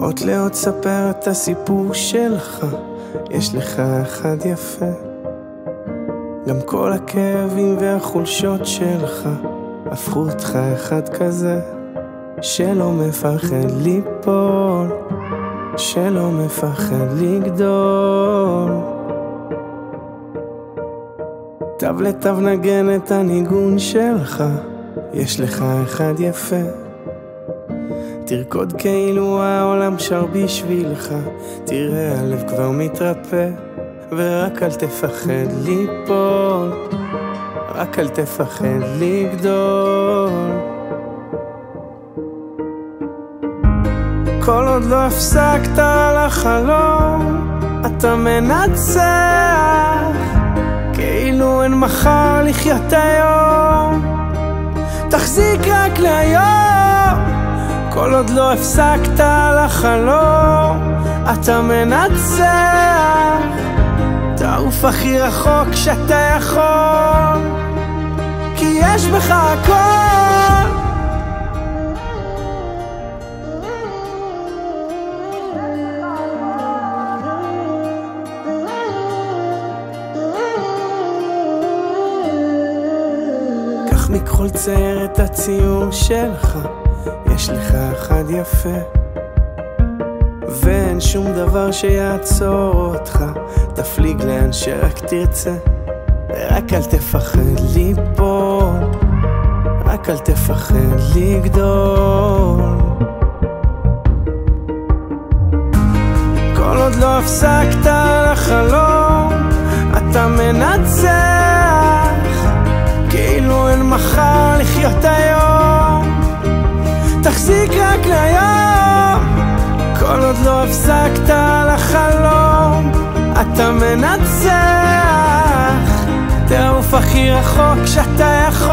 עוד לאות ספר את הסיפור שלך, יש לך אחד יפה. גם כל הכאבים והחולשות שלך הפכו אותך אחד כזה, שלא מפחד ליפול, שלא מפחד לגדול. תו לתו נגן את הניגון שלך, יש לך אחד יפה. תרקוד כאילו העולם שר בשבילך, תראה הלב כבר מתרפא. ורק אל תפחד ליפול, רק אל תפחד לגדול. כל עוד לא הפסקת על החלום, אתה מנצח, כאילו אין מחר לחיות היום. תחזיק רק להיום, כל עוד לא הפסקת על החלום, אתה מנצח. תעוף הכי רחוק שאתה יכול, כי יש בך הכל. קח מכחול צייר את הציור שלך, יש לך אחד יפה. ואין שום דבר שיעצור אותך, תפליג לאן שרק תרצה. ורק אל תפחד ליפול, רק אל תפחד לגדול. כל עוד לא הפסקת על החלום, אתה מנצח, כאילו אין מחר לחיות היום. תחזיק רק להיום, כל עוד לא הפסקת על החלום, אתה מנצח. תעוף הכי רחוק שאתה יכול.